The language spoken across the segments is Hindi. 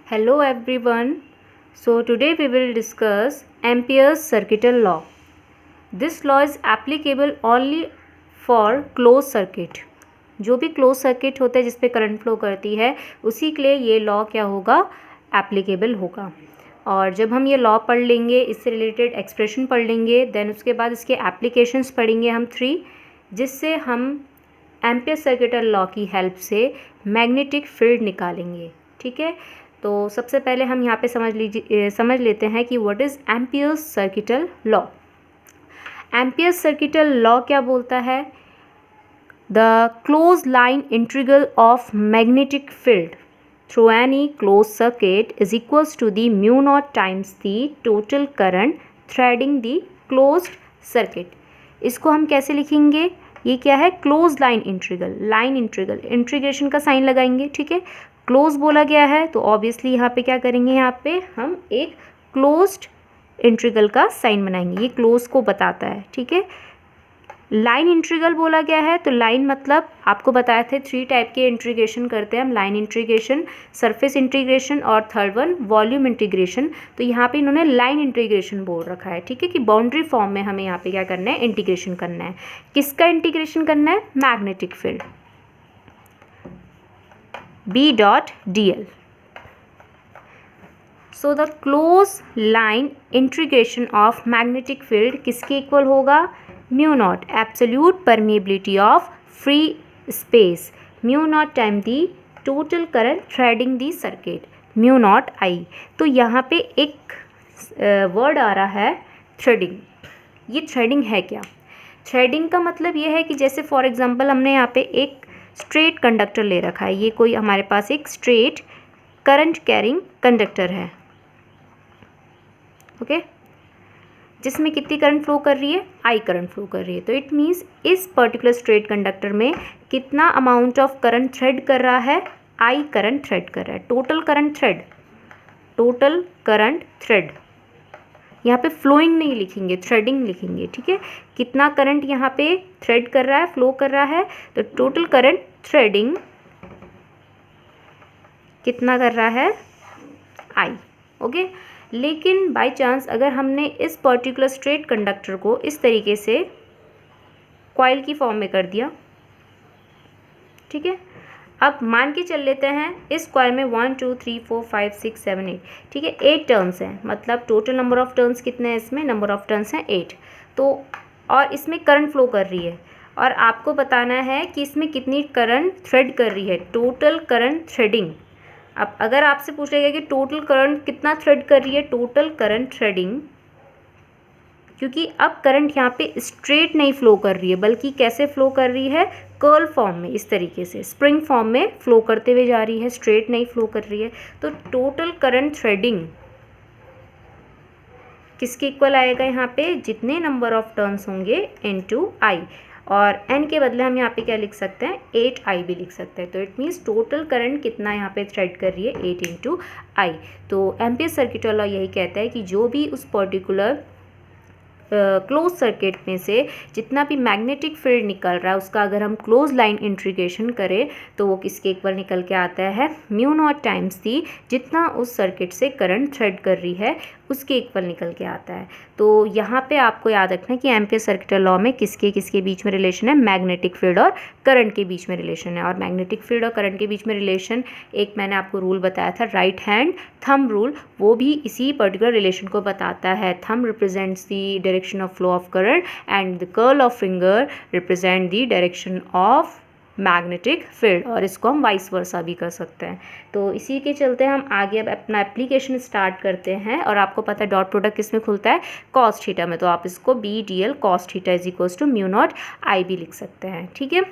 Hello everyone. So today we will discuss Ampere's circuital law. This law is applicable only for closed circuit. जो भी क्लोज सर्किट होता है जिस पे करंट फ्लो करती है उसी के लिए ये लॉ क्या होगा, एप्लीकेबल होगा। और जब हम ये लॉ पढ़ लेंगे, इससे रिलेटेड एक्सप्रेशन पढ़ लेंगे, देन उसके बाद इसके एप्लीकेशंस पढ़ेंगे हम 3, जिससे हम एम्पियर सर्किटल लॉ की हेल्प से मैग्नेटिक फील्ड निकालेंगे। ठीक है, तो सबसे पहले हम यहाँ पे समझ लेते हैं कि what is Ampere's circuital law. Ampere's circuital law क्या बोलता है? The close line integral of magnetic field through any close circuit is equals to the mu naught times the total current threading the closed circuit. इसको हम कैसे लिखेंगे? ये क्या है? Close line integral. Line integral, integration का साइन लगाएंगे। ठीक है, क्लोज बोला गया है तो ऑब्वियसली यहाँ पे क्या करेंगे, यहाँ पे हम एक क्लोज्ड इंटीग्रल का साइन बनाएंगे। ये क्लोज को बताता है। ठीक है, लाइन इंटीग्रल बोला गया है तो लाइन मतलब आपको बताया थे 3 टाइप के इंटीग्रेशन करते हैं हम, लाइन इंटीग्रेशन, सरफेस इंटीग्रेशन और थर्ड वन वॉल्यूम इंटीग्रेशन। तो यहाँ पे इन्होंने लाइन इंटीग्रेशन बोल रखा है। ठीक है, कि बाउंड्री फॉर्म में हमें यहाँ पे क्या करना है, इंटीग्रेशन करना है। किसका इंटीग्रेशन करना है? Magnetic field, B.dl। So the close line integration of magnetic field किसके इक्वल होगा? Mu naught absolute permeability of free space, mu naught time the total current threading the circuit, mu naught I. तो यहाँ पे एक वर्ड आ रहा है थ्रेडिंग। ये थ्रेडिंग है क्या? थ्रेडिंग का मतलब ये है कि जैसे फॉर एग्जांपल हमने यहाँ पे एक स्ट्रेट कंडक्टर ले रखा है। ये कोई हमारे पास एक स्ट्रेट करंट कैरिंग कंडक्टर है, ओके, जिसमें कितनी करंट फ्लो कर रही है? आई करंट फ्लो कर रही है। तो इट मीन्स इस पर्टिकुलर स्ट्रेट कंडक्टर में कितना अमाउंट ऑफ करंट थ्रेड कर रहा है? आई करंट थ्रेड कर रहा है। Total current thread, total current thread, यहाँ पे फ्लोइंग नहीं लिखेंगे, थ्रेडिंग लिखेंगे। ठीक है, कितना करंट यहाँ पे थ्रेड कर रहा है, फ्लो कर रहा है, तो टोटल करंट थ्रेडिंग कितना कर रहा है? आई। ओके, लेकिन बाय चांस अगर हमने इस पर्टिकुलर स्ट्रेट कंडक्टर को इस तरीके से कॉइल की फॉर्म में कर दिया, ठीक है, अब मान के चल लेते हैं इस कॉइल में 1 2 3 4 5 6 7 8, ठीक है, 8 टर्न्स हैं। मतलब टोटल नंबर ऑफ टर्न्स कितने हैं इसमें? नंबर ऑफ टर्न्स हैं 8। तो और इसमें करंट फ्लो कर रही है और आपको बताना है कि इसमें कितनी करंट थ्रेड कर रही है, टोटल करंट थ्रेडिंग। अब अगर आपसे पूछेगा कि टोटल करंट कितना थ्रेड कर रही है, टोटल करंट थ्रेडिंग, क्योंकि अब करंट यहाँ पे स्ट्रेट नहीं फ्लो कर रही है बल्कि कैसे फ्लो कर रही है? कर्ल फॉर्म में, इस तरीके से स्प्रिंग फॉर्म में फ्लो करते हुए जा रही है, स्ट्रेट नहीं फ्लो कर रही है। तो टोटल करंट थ्रेडिंग किसके इक्वल आएगा यहाँ पे? जितने नंबर ऑफ टर्न्स होंगे इनटू आई, और n के बदले हम यहाँ पे क्या लिख सकते हैं? 8i भी लिख सकते हैं। तो इट मीन्स टोटल करंट कितना यहाँ पे थ्रेड कर रही है? 8 इंटू आई। तो एम्पियर सर्किटल लॉ यही कहता है कि जो भी उस पर्टिकुलर क्लोज सर्किट में से जितना भी मैग्नेटिक फील्ड निकल रहा है उसका अगर हम क्लोज लाइन इंटीग्रेशन करें तो वो किसके इक्वल निकल के आता है? म्यू नॉट टाइम्स दी जितना उस सर्किट से करंट थ्रेड कर रही है उसके इक्वल निकल के आता है। तो यहाँ पे आपको याद रखना है कि एम्पियर सर्किटल लॉ में किसके किसके बीच में रिलेशन है? मैग्नेटिक फील्ड और करंट के बीच में रिलेशन है। और मैग्नेटिक फील्ड और करंट के बीच में रिलेशन, एक मैंने आपको रूल बताया था, राइट हैंड थंब रूल, वो भी इसी पर्टिकुलर रिलेशन को बताता है। Thumb represents the direction of flow of current and the curl of finger represent the direction of magnetic field, और इसको हम वाइस वर्सा भी कर सकते हैं। तो इसी के चलते हम आगे अब अपना एप्लीकेशन स्टार्ट करते हैं। और आपको पता है डॉट प्रोडक्ट किस में खुलता है? कॉस थीटा में। तो आप इसको B.dl cos theta is equals to mu naught I भी लिख सकते हैं। ठीक है,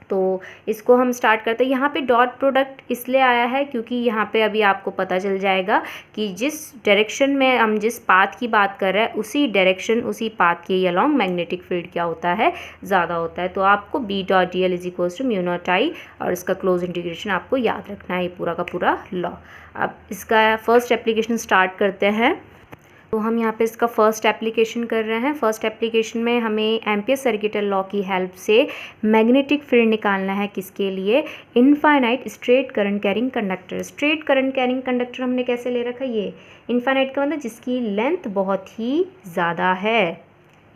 तो इसको हम स्टार्ट करते हैं। यहाँ पे डॉट प्रोडक्ट इसलिए आया है क्योंकि यहाँ पे अभी आपको पता चल जाएगा कि जिस डायरेक्शन में हम जिस पाथ की बात कर रहे हैं उसी डायरेक्शन, उसी पाथ के अलोंग मैग्नेटिक फील्ड क्या होता है? ज़्यादा होता है। तो आपको B.dl is equals to mu naught I और इसका क्लोज इंटीग्रेशन आपको याद रखना है, ये पूरा का पूरा लॉ। अब इसका फर्स्ट एप्लीकेशन स्टार्ट करते हैं। तो हम यहाँ पे इसका फर्स्ट एप्लीकेशन कर रहे हैं। फर्स्ट एप्लीकेशन में हमें एम्पियर सर्किटल लॉ की हेल्प से मैग्नेटिक फील्ड निकालना है। किसके लिए? Infinite straight current carrying conductor. Straight current carrying conductor हमने कैसे ले रखा है? ये इनफाइनाइट का मतलब जिसकी लेंथ बहुत ही ज़्यादा है,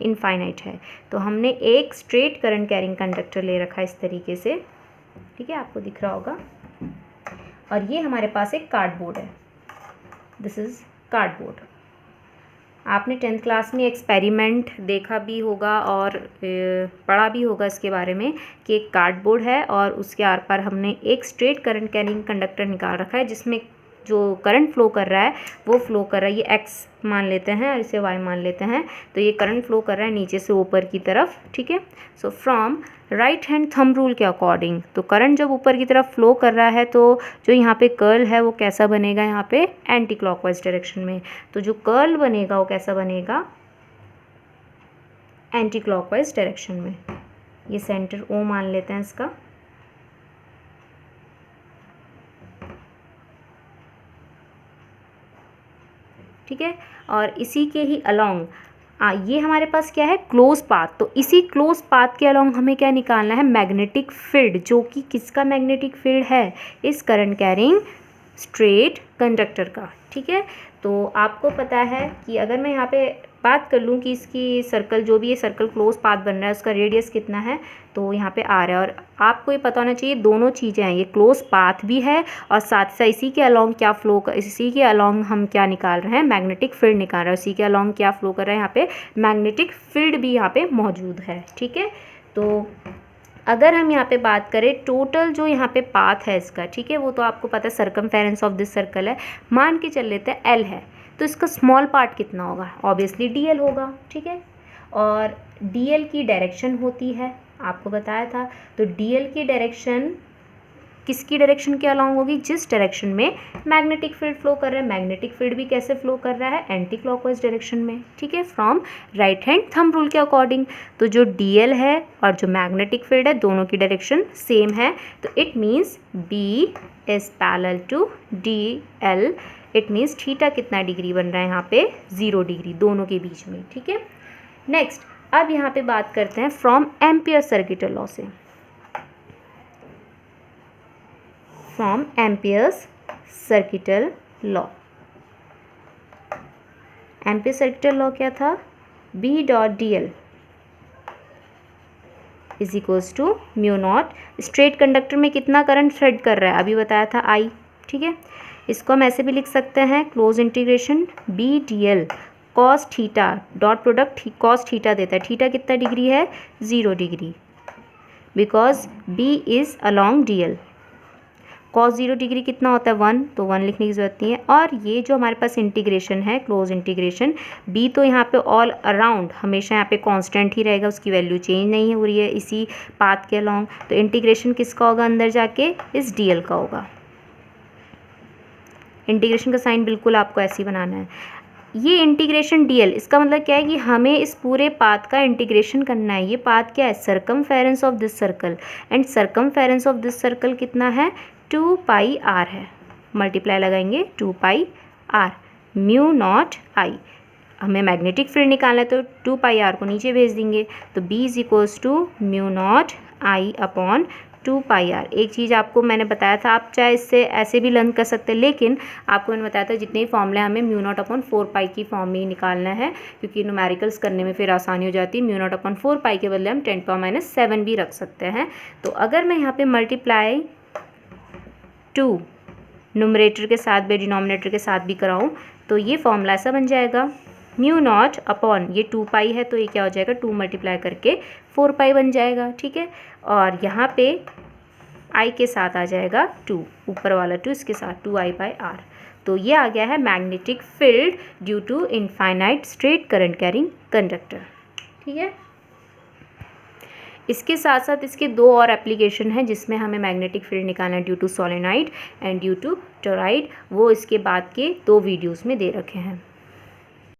इनफाइनाइट है। तो हमने एक स्ट्रेट करंट कैरिंग कंडक्टर ले रखा है इस तरीके से, ठीक है, आपको दिख रहा होगा। और ये हमारे पास एक कार्डबोर्ड है, दिस इज़ कार्डबोर्ड। आपने 10th क्लास में एक्सपेरिमेंट देखा भी होगा और पढ़ा भी होगा इसके बारे में कि एक कार्डबोर्ड है और उसके आर पार हमने एक स्ट्रेट करंट कैरिंग कंडक्टर निकाल रखा है जिसमें जो करंट फ्लो कर रहा है वो फ्लो कर रहा है, ये एक्स मान लेते हैं और इसे वाई मान लेते हैं। तो ये करंट फ्लो कर रहा है नीचे से ऊपर की तरफ, ठीक है। So from right hand thumb rule के अकॉर्डिंग, तो करंट जब ऊपर की तरफ फ्लो कर रहा है तो जो यहाँ पे कर्ल है वो कैसा बनेगा? यहाँ पे एंटी क्लॉकवाइज डायरेक्शन में। तो जो कर्ल बनेगा वो कैसा बनेगा? एंटी क्लॉकवाइज डायरेक्शन में। ये सेंटर ओ मान लेते हैं इसका, ठीक है। और इसी के ही अलोंग ये हमारे पास क्या है? Close path. तो इसी क्लोज पाथ के अलोंग हमें क्या निकालना है? मैग्नेटिक फील्ड, जो कि किसका मैग्नेटिक फील्ड है? इस करंट कैरिंग स्ट्रेट कंडक्टर का, ठीक है। तो आपको पता है कि अगर मैं यहाँ पे बात कर लूँ कि इसकी सर्कल, जो भी ये सर्कल क्लोज पाथ बन रहा है उसका रेडियस कितना है, तो यहाँ पे आ रहा है। और आपको ये पता होना चाहिए दोनों चीज़ें हैं, ये क्लोज पाथ भी है और साथ साथ इसी के अलोंग क्या फ्लो कर, इसी के अलोंग हम क्या निकाल रहे हैं? मैग्नेटिक फील्ड निकाल रहे हैं। इसी के अलोंग क्या फ्लो कर रहा है? यहाँ पे मैग्नेटिक फील्ड भी यहाँ पे मौजूद है, ठीक है। तो अगर हम यहाँ पे बात करें टोटल जो यहाँ पे पाथ है इसका, ठीक है, वो तो आपको पता है सर्कमफेरेंस ऑफ दिस सर्कल है, मान के चल लेते हैं एल है, तो इसका स्मॉल पार्ट कितना होगा? ऑब्वियसली डीएल होगा, ठीक है। और डीएल की डायरेक्शन होती है, आपको बताया था। तो डीएल की डायरेक्शन किसकी डायरेक्शन के अलोंग होगी? जिस डायरेक्शन में मैग्नेटिक फील्ड फ्लो कर रहा है। मैग्नेटिक फील्ड भी कैसे फ्लो कर रहा है? एंटी क्लॉकवाइज डायरेक्शन में, ठीक है, from right hand thumb rule के अकॉर्डिंग। तो जो डीएल है और जो मैग्नेटिक फील्ड है दोनों की डायरेक्शन सेम है, तो it means B is parallel to D L. It means theta कितना डिग्री बन रहा है यहाँ पे? 0 डिग्री दोनों के बीच में, ठीक है। नेक्स्ट, अब यहाँ पे बात करते हैं फ्रॉम एम्पियर सर्किटल लॉ से। From Ampere's circuital law, Ampere circuital law क्या था? B dot D L is equals to mu naught. Straight conductor में कितना करंट थ्रेड कर रहा है? अभी बताया था आई, ठीक है। इसको हम ऐसे भी लिख सकते हैं, close integration B D L cos theta, dot product cos theta देता है। थीटा कितना डिग्री है? 0 degree, because B is along D L. Cos 0 degree कितना होता है? 1, तो 1 लिखने की ज़रूरत नहीं है। और ये जो हमारे पास इंटीग्रेशन है, क्लोज इंटीग्रेशन बी, तो यहाँ पे ऑल अराउंड हमेशा यहाँ पे कांस्टेंट ही रहेगा, उसकी वैल्यू चेंज नहीं हो रही है इसी पाथ के अलोंग। तो इंटीग्रेशन किसका होगा अंदर जाके? इस डी एल का होगा। इंटीग्रेशन का साइन बिल्कुल आपको ऐसे ही बनाना है। ये इंटीग्रेशन डीएल, इसका मतलब क्या है कि हमें इस पूरे पाथ का इंटीग्रेशन करना है। ये पाथ क्या है? Circumference of this circle, and circumference of this circle कितना है? 2 पाई आर है। मल्टीप्लाई लगाएंगे 2 पाई आर म्यू नॉट आई। हमें मैग्नेटिक फील्ड निकालना है तो 2 पाई आर को नीचे भेज देंगे, तो B is equals to mu naught I upon 2 pi R. एक चीज़ आपको मैंने बताया था, आप चाहे इससे ऐसे भी लर्न कर सकते हैं, लेकिन आपको मैंने बताया था जितने भी फॉर्मूले हमें म्यू नॉट अपॉन 4 पाई की फॉर्म में ही निकालना है, क्योंकि न्यूमेरिकल्स करने में फिर आसानी हो जाती है। म्यू नॉट अपॉन 4 पाई के बदले हम 10⁻⁷ भी रख सकते हैं। तो अगर मैं यहाँ पे मल्टीप्लाई 2 न्यूमरेटर के साथ भी डिनोमिनेटर के साथ भी कराऊँ तो ये फॉर्मूला ऐसा बन जाएगा, म्यू नॉट अपॉन ये 2 पाई है तो ये क्या हो जाएगा? 2 मल्टीप्लाई करके 4 पाई बन जाएगा, ठीक है। और यहाँ पे आई के साथ आ जाएगा 2, ऊपर वाला 2 इसके साथ 2I/R। तो ये आ गया है magnetic field due to infinite straight current carrying conductor, ठीक है। इसके साथ साथ इसके 2 और एप्लीकेशन हैं जिसमें हमें मैग्नेटिक फील्ड निकालना है due to solenoid and due to toroid, वो इसके बाद के 2 वीडियोस में दे रखे हैं।